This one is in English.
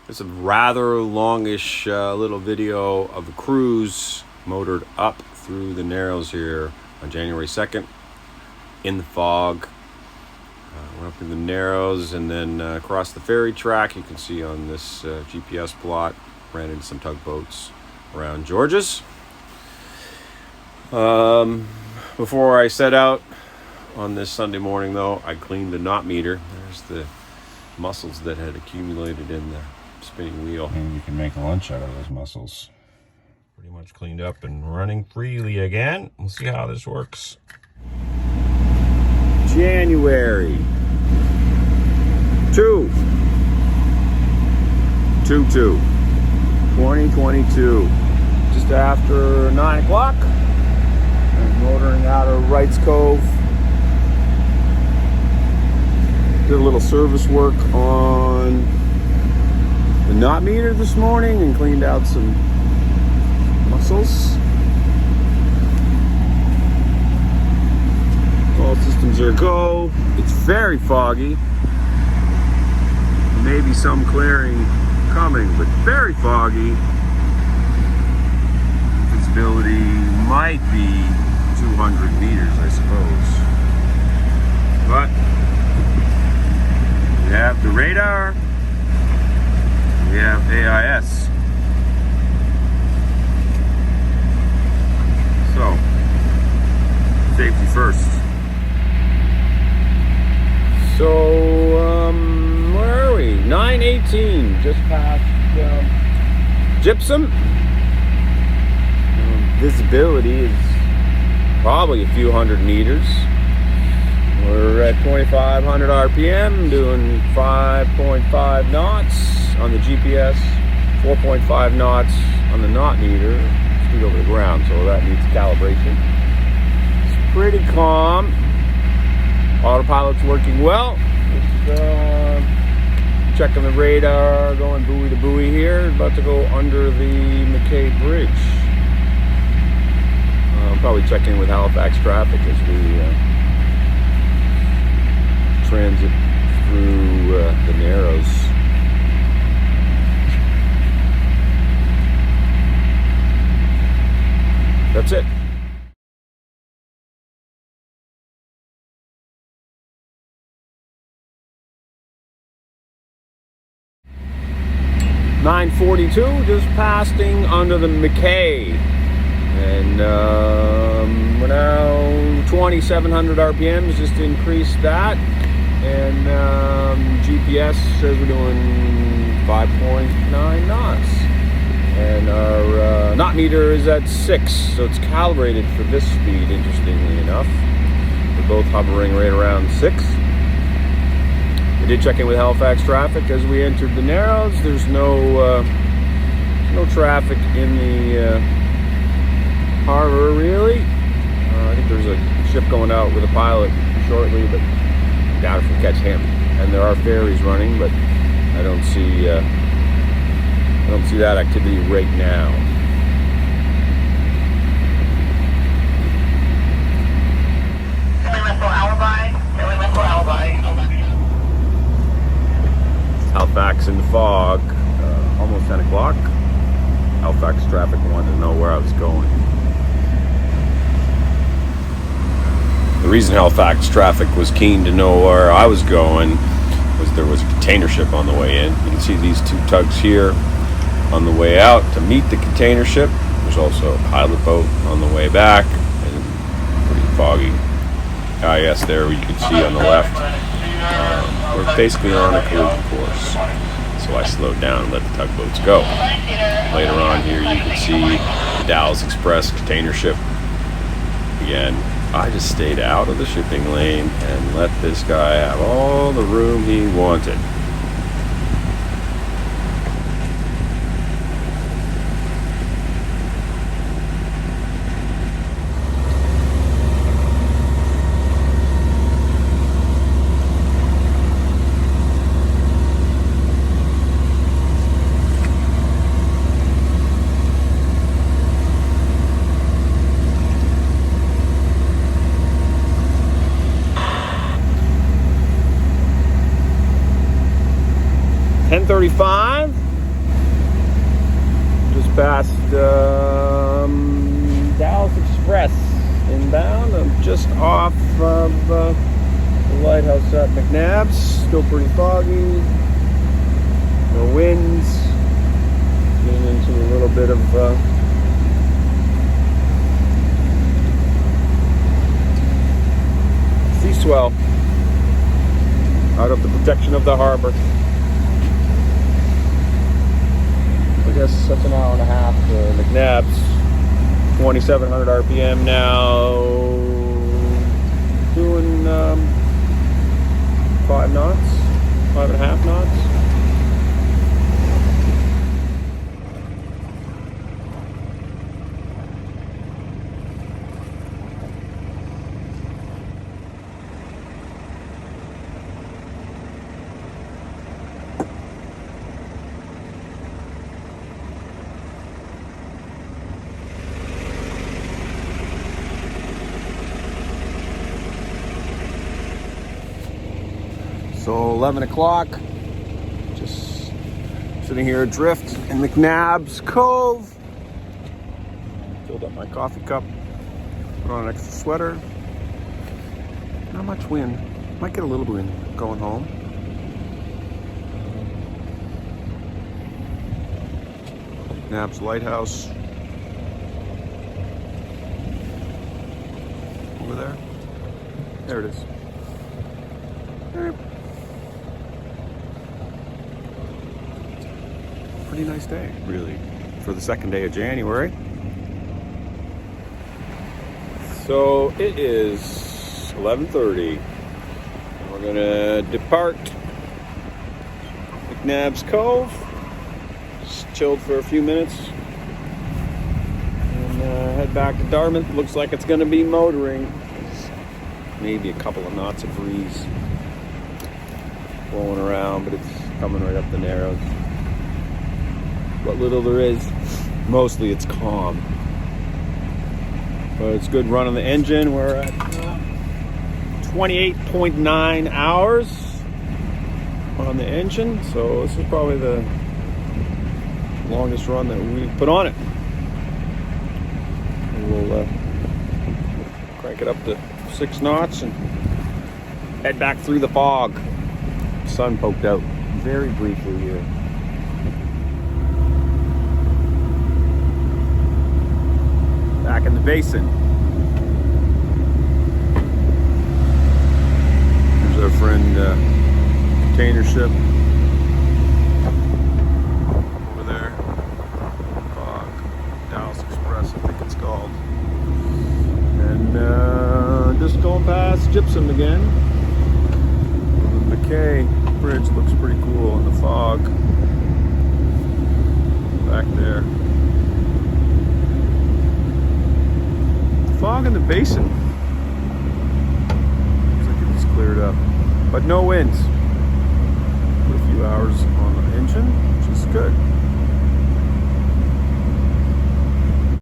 It's a rather longish little video of a cruise motored up through the Narrows here on January 2nd in the fog. Went up through the Narrows and then across the ferry track. You can see on this GPS plot, ran into some tugboats around George's. Before I set out on this Sunday morning, though, I cleaned the knot meter. There's the mussels that had accumulated in the spinning wheel. And you can make a lunch out of those mussels. Pretty much cleaned up and running freely again. We'll see how this works. January 2022. Just after 9 o'clock. I'm motoring out of Wrights Cove. Did a little service work on the knot meter this morning and cleaned out some mussels. All systems are go. It's very foggy. Maybe some clearing coming, but very foggy. Visibility might be 200 meters, I suppose. But we have the radar. We have AIS. So, safety first. So, where are we? 9:18, just past Gypsum. Visibility is probably a few hundred meters. We're at 2,500 RPM, doing 5.5 knots on the GPS, 4.5 knots on the knot meter, speed over the ground, so that needs calibration. It's pretty calm. Autopilot's working well. It's, checking the radar, going buoy to buoy here, about to go under the McKay Bridge. Probably check in with Halifax traffic as we transit through the Narrows. That's it. $9:42, just passing under the McKay. And we're now 2,700 RPMs, just increased that. And GPS says we're doing 5.9 knots. And our knot meter is at 6, so it's calibrated for this speed, interestingly enough. We're both hovering right around 6. We did check in with Halifax traffic as we entered the Narrows. There's no traffic in the Harbour, really. I think there's a ship going out with a pilot shortly, but I doubt if we catch him. And there are ferries running, but I don't see that activity right now. Halifax in the fog, almost 10 o'clock. Halifax traffic wanted to know where I was going. The reason Halifax traffic was keen to know where I was going was there was a container ship on the way in. You can see these two tugs here on the way out to meet the container ship. There's also a pilot boat on the way back, and pretty foggy. IS there you can see on the left. We're basically on a collision course, so I slowed down and let the tugboats go. Later on here you can see the Dallas Express container ship. Again, I just stayed out of the shipping lane and let this guy have all the room he wanted. $10.35. past Dallas Express inbound. I'm just off of the lighthouse at McNabb's. Still pretty foggy. No winds. Getting into a little bit of sea swell out of the protection of the harbor. I guess that's an hour and a half to McNabb's. 2,700 RPM now. Doing 5 knots, 5.5 knots. So 11 o'clock, just sitting here adrift in McNabb's Cove. Filled up my coffee cup, put on an extra sweater. Not much wind, might get a little wind going home. McNabb's Lighthouse. Over there. There it is. Pretty nice day, really, for the second day of January. So it is 11:30. We're gonna depart McNabb's Cove. Just chilled for a few minutes and head back to Dartmouth. Looks like it's gonna be motoring. Maybe a couple of knots of breeze blowing around, but it's coming right up the Narrows. What little there is, mostly it's calm. But it's good run on the engine. We're at 28.9 hours on the engine, so this is probably the longest run that we've put on it. And we'll crank it up to 6 knots and head back through the fog. Sun poked out very briefly here. Back in the basin. There's our friend container ship over there. Fog. Dallas Express, I think it's called. And just going past Gypsum again. The McKay Bridge looks pretty cool in the fog. Back there. Fog in the basin. Looks like it's cleared up. But no winds. For a few hours on the engine, which is good.